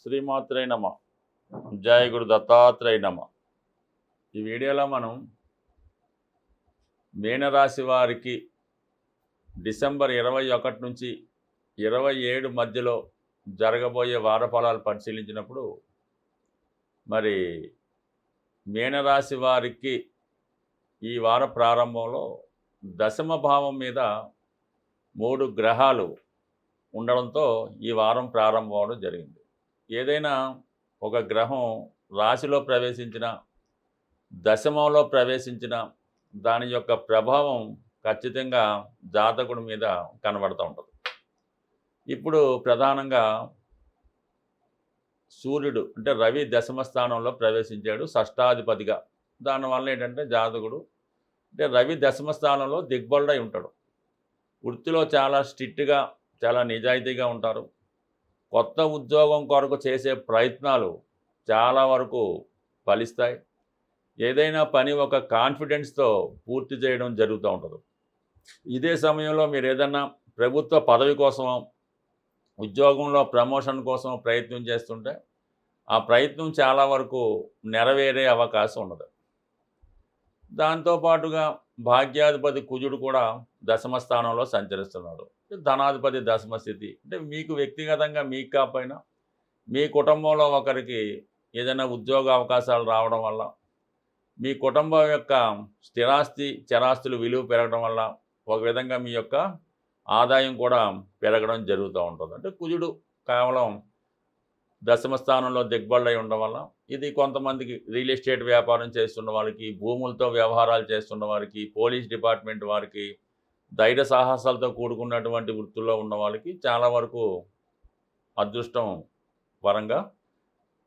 శ్రీమాత్రే నమ. జయ గురు దత్తాత్రేయ నమ. ఈ వీడియోలో మనం మీనరాశి వారికి డిసెంబర్ 21 నుంచి 27 మధ్యలో జరగబోయే వార ఫలాలు పరిశీలించినప్పుడు మరి మీనరాశి వారికి ఈ వార ప్రారంభంలో దశమ భావం మీద 3 గ్రహాలు ఉండడంతో ఈ వారం ప్రారంభం అవడం జరిగింది. ఏదైనా ఒక గ్రహం రాశిలో ప్రవేశించిన, దశమంలో ప్రవేశించిన దాని యొక్క ప్రభావం ఖచ్చితంగా జాతకుడి మీద కనబడుతూ ఉంటుంది. ఇప్పుడు ప్రధానంగా సూర్యుడు అంటే రవి దశమ స్థానంలో ప్రవేశించాడు షష్టాధిపతిగా. దానివల్ల ఏంటంటే జాతకుడు అంటే రవి దశమ స్థానంలో దిగ్బలుడై ఉంటాడు. వృత్తిలో చాలా స్ట్రిక్ట్గా, చాలా నిజాయితీగా ఉంటారు. కొత్త ఉద్యోగం కొరకు చేసే ప్రయత్నాలు చాలా వరకు ఫలిస్తాయి. ఏదైనా పని ఒక కాన్ఫిడెన్స్తో పూర్తి చేయడం జరుగుతూ ఉంటుంది. ఇదే సమయంలో మీరు ఏదన్నా ప్రభుత్వ పదవి కోసమో, ఉద్యోగంలో ప్రమోషన్ కోసం ప్రయత్నం చేస్తుంటే ఆ ప్రయత్నం చాలా వరకు నెరవేరే అవకాశం ఉండదు. దాంతోపాటుగా భాగ్యాధిపతి కుజుడు కూడా దశమ స్థానంలో సంచరిస్తున్నాడు. ధనాధిపతి దశమ స్థితి అంటే మీకు వ్యక్తిగతంగా మీకు కాకపోయినా మీ కుటుంబంలో ఒకరికి ఏదైనా ఉద్యోగ అవకాశాలు రావడం వల్ల, మీ కుటుంబం యొక్క స్థిరాస్తి చరాస్తులు విలువ పెరగడం వల్ల ఒక విధంగా మీ యొక్క ఆదాయం కూడా పెరగడం జరుగుతూ ఉంటుంది. అంటే కుజుడు కేవలం దశమ స్థానంలో దిగ్బళ్ళై ఉండడం వల్ల ఇది కొంతమందికి రియల్ ఎస్టేట్ వ్యాపారం చేస్తున్న వాళ్ళకి, భూములతో వ్యవహారాలు చేస్తున్న వారికి, పోలీస్ డిపార్ట్మెంట్ వారికి, ధైర్య సాహసాలతో కూడుకున్నటువంటి వృత్తుల్లో ఉన్న వాళ్ళకి చాలా వరకు అదృష్టం పరంగా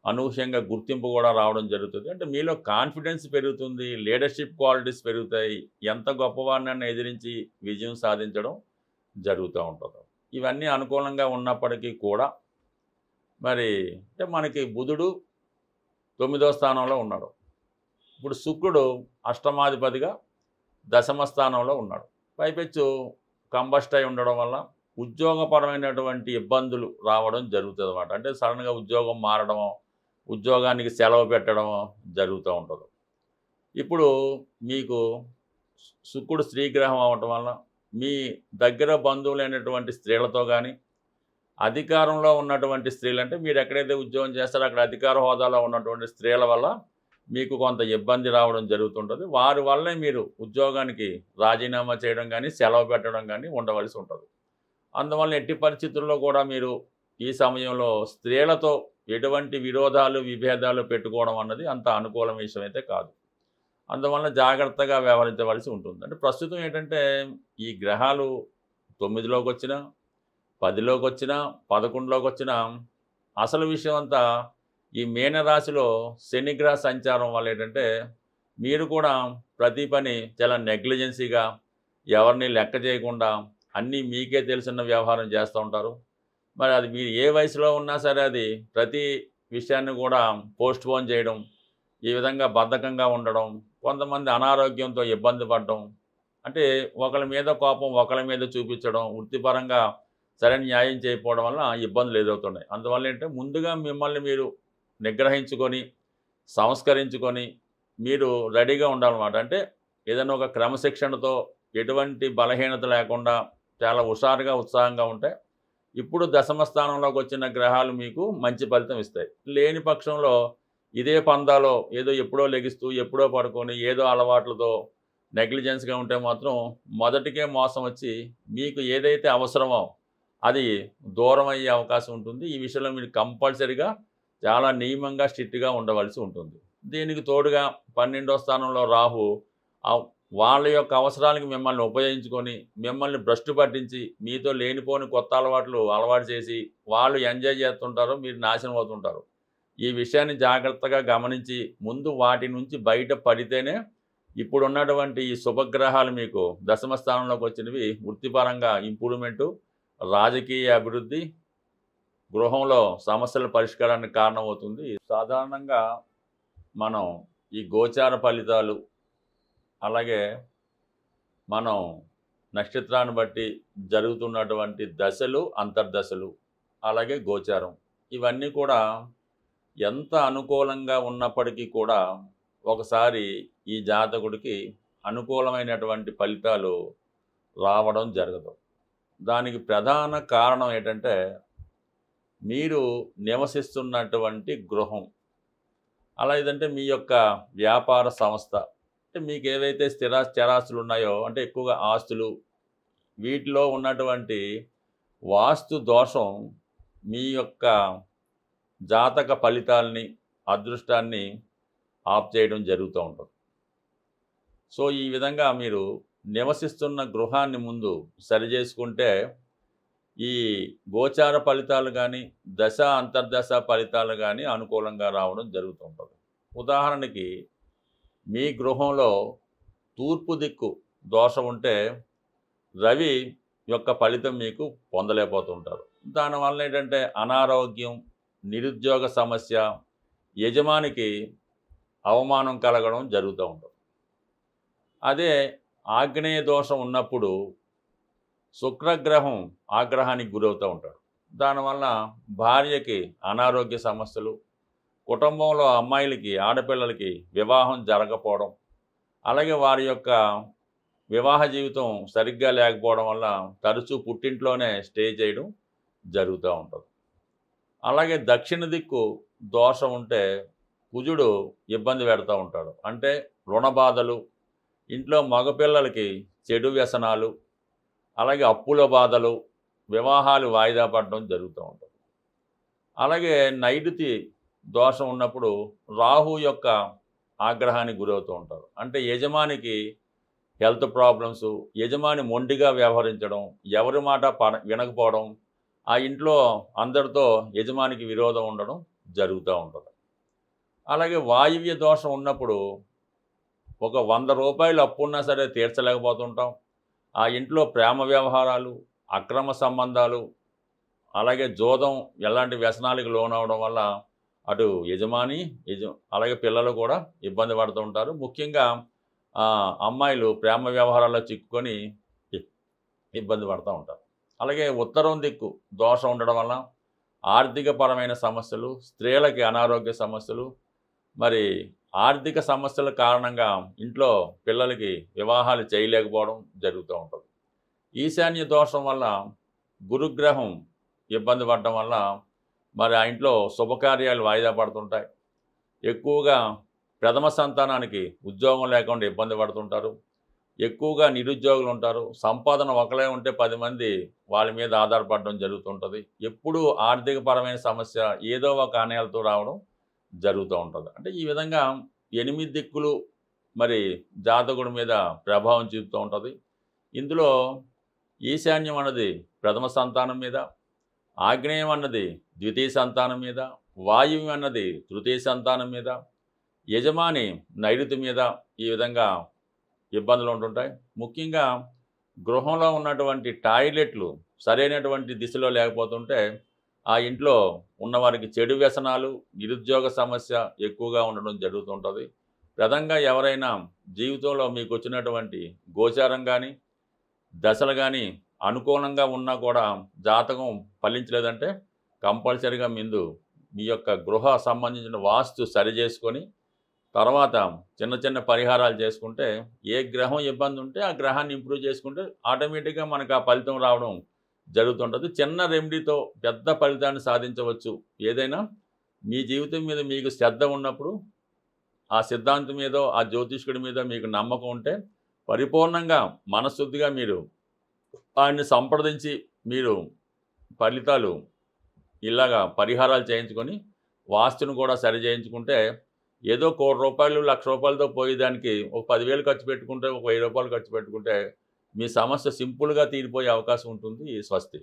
అనూహ్యంగా గుర్తింపు కూడా రావడం జరుగుతుంది. అంటే మీలో కాన్ఫిడెన్స్ పెరుగుతుంది, లీడర్షిప్ క్వాలిటీస్ పెరుగుతాయి, ఎంత గొప్పవాడినైనా ఎదిరించి విజయం సాధించడం జరుగుతూ ఉంటుంది. ఇవన్నీ అనుకూలంగా ఉన్నప్పటికీ కూడా మరి అంటే మనకి బుధుడు 9వ స్థానంలో ఉన్నాడు. ఇప్పుడు శుక్రుడు అష్టమాధిపతిగా దశమ స్థానంలో ఉన్నాడు. పైపెచ్చు కంబస్ట్ అయి ఉండడం వల్ల ఉద్యోగపరమైనటువంటి ఇబ్బందులు రావడం జరుగుతుంది అన్నమాట. అంటే సడన్గా ఉద్యోగం మారడమో, ఉద్యోగానికి సెలవు పెట్టడమో జరుగుతూ ఉంటుంది. ఇప్పుడు మీకు శుక్రుడు స్త్రీగ్రహం అవ్వటం వల్ల మీ దగ్గర బంధువులైనటువంటి స్త్రీలతో కానీ, అధికారంలో ఉన్నటువంటి స్త్రీలు అంటే మీరు ఎక్కడైతే ఉద్యోగం చేస్తారో అక్కడ అధికార హోదాలో ఉన్నటువంటి స్త్రీల వల్ల మీకు కొంత ఇబ్బంది రావడం జరుగుతుంటుంది. వారి వల్లే మీరు ఉద్యోగానికి రాజీనామా చేయడం కానీ, సెలవు పెట్టడం కానీ ఉండవలసి ఉంటుంది. అందువల్ల ఎట్టి పరిస్థితుల్లో కూడా మీరు ఈ సమయంలో స్త్రీలతో ఎటువంటి విరోధాలు, విభేదాలు పెట్టుకోవడం అన్నది అంత అనుకూల విషయం అయితే కాదు. అందువల్ల జాగ్రత్తగా వ్యవహరించవలసి ఉంటుంది. అంటే ప్రస్తుతం ఏంటంటే ఈ గ్రహాలు 9లోకి వచ్చినా, 10లోకి వచ్చినా, 11లోకి వచ్చినా అసలు విషయం అంతా ఈ మీనరాశిలో శనిగ్రహ సంచారం వల్ల ఏంటంటే మీరు కూడా ప్రతి పని చాలా నెగ్లిజెన్సీగా, ఎవరిని లెక్క చేయకుండా అన్నీ మీకే తెలిసిన వ్యవహారం చేస్తూ ఉంటారు. మరి అది మీరు ఏ వయసులో ఉన్నా సరే అది ప్రతి విషయాన్ని కూడా పోస్ట్ పోన్ చేయడం, ఈ విధంగా బద్ధకంగా ఉండడం, కొంతమంది అనారోగ్యంతో ఇబ్బంది పడడం, అంటే ఒకరి మీద కోపం ఒకరి మీద చూపించడం, వృత్తిపరంగా సరైన న్యాయం చేయకపోవడం వల్ల ఇబ్బందులు ఎదురవుతున్నాయి. అందువల్ల ఏంటంటే ముందుగా మిమ్మల్ని మీరు నిగ్రహించుకొని, సంస్కరించుకొని మీరు రెడీగా ఉండాలన్నమాట. అంటే ఏదైనా ఒక క్రమశిక్షణతో ఎటువంటి బలహీనత లేకుండా చాలా హుషారుగా, ఉత్సాహంగా ఉంటే ఇప్పుడు దశమ స్థానంలోకి వచ్చిన గ్రహాలు మీకు మంచి ఫలితం ఇస్తాయి. లేని పక్షంలో ఇదే పందాలో ఏదో ఎప్పుడో లెగిస్తూ, ఎప్పుడో పడుకొని, ఏదో అలవాట్లతో నెగ్లిజెన్స్గా ఉంటే మాత్రం మొదటికే మోసం వచ్చి మీకు ఏదైతే అవసరమో అది దూరం అయ్యే అవకాశం ఉంటుంది. ఈ విషయంలో మీరు కంపల్సరీగా చాలా నియమంగా, స్ట్రిక్ట్గా ఉండవలసి ఉంటుంది. దీనికి తోడుగా 12వ స్థానంలో రాహు వాళ్ళ యొక్క అవసరాలకు మిమ్మల్ని ఉపయోగించుకొని, మిమ్మల్ని భ్రష్టు పట్టించి, మీతో లేనిపోని కొత్త అలవాటు చేసి వాళ్ళు ఎంజాయ్ చేస్తుంటారు, మీరు నాశనం అవుతుంటారు. ఈ విషయాన్ని జాగ్రత్తగా గమనించి ముందు వాటి నుంచి బయట పడితేనే ఇప్పుడున్నటువంటి ఈ శుభగ్రహాలు మీకు దశమ స్థానంలోకి వచ్చినవి వృత్తిపరంగా ఇంప్రూవ్మెంటు, రాజకీయ అభివృద్ధి, గృహంలో సమస్యల పరిష్కారానికి కారణమవుతుంది. సాధారణంగా మనం ఈ గోచార ఫలితాలు, అలాగే మనం నక్షత్రాన్ని బట్టి జరుగుతున్నటువంటి దశలు, అంతర్దశలు, అలాగే గోచారం ఇవన్నీ కూడా ఎంత అనుకూలంగా ఉన్నప్పటికీ కూడా ఒకసారి ఈ జాతకుడికి అనుకూలమైనటువంటి ఫలితాలు రావడం జరగదు. దానికి ప్రధాన కారణం ఏంటంటే, మీరు నివసిస్తున్నటువంటి గృహం. అలా ఏదంటే మీ యొక్క వ్యాపార సంస్థ. అంటే మీకు ఏవైతే చరాస్తులు ఉన్నాయో, అంటే ఎక్కువగా ఆస్తులు, వీటిలో ఉన్నటువంటి వాస్తు దోషం మీ యొక్క జాతక ఫలితాల్ని, అదృష్టాన్ని ఆఫ్ చేయడం జరుగుతూ ఉంటుంది. సో ఈ విధంగా మీరు నివసిస్తున్న గృహాన్ని ముందు సరిచేసుకుంటే ఈ గోచార ఫలితాలు కానీ, దశ అంతర్దశ ఫలితాలు కానీ అనుకూలంగా రావడం జరుగుతూ ఉంటుంది. ఉదాహరణకి మీ గృహంలో తూర్పు దిక్కు దోషం ఉంటే రవి యొక్క ఫలితం మీకు పొందలేకపోతుంటారు. దానివల్ల ఏంటంటే అనారోగ్యం, నిరుద్యోగ సమస్య, యజమానికి అవమానం కలగడం జరుగుతూ ఉంటుంది. అదే ఆగ్నేయ దోషం ఉన్నప్పుడు శుక్రగ్రహం ఆగ్రహానికి గురవుతూ ఉంటాడు. దానివల్ల భార్యకి అనారోగ్య సమస్యలు, కుటుంబంలో అమ్మాయిలకి, ఆడపిల్లలకి వివాహం జరగకపోవడం, అలాగే వారి యొక్క వివాహ జీవితం సరిగ్గా లేకపోవడం వల్ల తరచూ పుట్టింట్లోనే స్టే చేయడం జరుగుతూ ఉంటుంది. అలాగే దక్షిణ దిక్కు దోషం ఉంటే కుజుడు ఇబ్బంది పెడతా ఉంటాడు. అంటే రుణ బాధలు, ఇంట్లో మగపిల్లలకి చెడు వ్యసనాలు, అలాగే అప్పుల బాధలు, వివాహాలు వాయిదా పడడం జరుగుతూ ఉంటుంది. అలాగే నైరుతి దోషం ఉన్నప్పుడు రాహు యొక్క ఆగ్రహానికి గురవుతూ ఉంటారు. అంటే యజమానికి హెల్త్ ప్రాబ్లమ్స్, యజమాని మొండిగా వ్యవహరించడం, ఎవరి మాట వినకపోవడం, ఆ ఇంట్లో అందరితో యజమానికి విరోధం ఉండడం జరుగుతూ ఉంటుంది. అలాగే వాయువ్య దోషం ఉన్నప్పుడు ఒక 100 రూపాయలు అప్పున్నా సరే తీర్చలేకపోతుంటాం. ఆ ఇంట్లో ప్రేమ వ్యవహారాలు, అక్రమ సంబంధాలు, అలాగే జోదం, ఎలాంటి వ్యసనాలకు లోనవడం వల్ల అటు యజమాని, అలాగే పిల్లలు కూడా ఇబ్బంది పడుతూ ఉంటారు. ముఖ్యంగా అమ్మాయిలు ప్రేమ వ్యవహారాల్లో చిక్కుకొని ఇబ్బంది పడుతూ ఉంటారు. అలాగే ఉత్తరం దిక్కు దోషం ఉండడం వల్ల ఆర్థికపరమైన సమస్యలు, స్త్రీలకి అనారోగ్య సమస్యలు, మరి ఆర్థిక సమస్యల కారణంగా ఇంట్లో పిల్లలకి వివాహాలు చేయలేకపోవడం జరుగుతూ ఉంటుంది. ఈశాన్య దోషం వల్ల గురుగ్రహం ఇబ్బంది పడడం వల్ల మరి ఆ ఇంట్లో శుభకార్యాలు వాయిదా పడుతుంటాయి. ఎక్కువగా ప్రథమ సంతానానికి ఉద్యోగం లేకుండా ఇబ్బంది పడుతుంటారు. ఎక్కువగా నిరుద్యోగులు ఉంటారు. సంపాదన ఒకలే ఉంటే 10 మంది వాళ్ళ మీద ఆధారపడడం జరుగుతుంటుంది. ఎప్పుడూ ఆర్థికపరమైన సమస్య ఏదో ఒక ఆనయాలతో రావడం జరుగుతూ ఉంటుంది. అంటే ఈ విధంగా 8 దిక్కులు మరి జాతకుడి మీద ప్రభావం చూపుతూ ఉంటుంది. ఇందులో ఈశాన్యం అన్నది ప్రథమ సంతానం మీద, ఆగ్నేయం అన్నది ద్వితీయ సంతానం మీద, వాయువ్యం అన్నది తృతీయ సంతానం మీద, యజమాని నైరుతి మీద ఈ విధంగా ఇబ్బందులు ఉంటుంటాయి. ముఖ్యంగా గృహంలో ఉన్నటువంటి టాయిలెట్లు సరైనటువంటి దిశలో లేకపోతుంటే ఆ ఇంట్లో ఉన్నవారికి చెడు వ్యసనాలు, నిరుద్యోగ సమస్య ఎక్కువగా ఉండడం జరుగుతుంటుంది. ప్రధానంగా ఎవరైనా జీవితంలో మీకు వచ్చినటువంటి గోచారం కానీ, దశలు కానీ అనుకూలంగా ఉన్నా కూడా జాతకం ఫలించలేదంటే కంపల్సరీగా మీ యొక్క గృహ సంబంధించిన వాస్తు సరి చేసుకొని తర్వాత చిన్న చిన్న పరిహారాలు చేసుకుంటే ఏ గ్రహం ఇబ్బంది ఉంటే ఆ గ్రహాన్ని ఇంప్రూవ్ చేసుకుంటే ఆటోమేటిక్గా మనకు ఆ ఫలితం రావడం జరుగుతుంటుంది. చిన్న రెమెడీతో పెద్ద ఫలితాన్ని సాధించవచ్చు. ఏదైనా మీ జీవితం మీద మీకు శ్రద్ధ ఉన్నప్పుడు ఆ సిద్ధాంతం మీదో, ఆ జ్యోతిష్కుడి మీద మీకు నమ్మకం ఉంటే పరిపూర్ణంగా మనస్శుద్ధిగా మీరు ఆయన్ని సంప్రదించి మీరు ఫలితాలు ఇలాగా పరిహారాలు చేయించుకొని వాస్తును కూడా సరి చేయించుకుంటే ఏదో ₹1,00,00,000, ₹1,00,000తో పోయేదానికి ఒక 10,000 ఖర్చు పెట్టుకుంటే, ఒక ₹1,000 ఖర్చు పెట్టుకుంటే మీ సమస్య సింపుల్గా తీరిపోయే అవకాశం ఉంటుంది. స్వస్తి.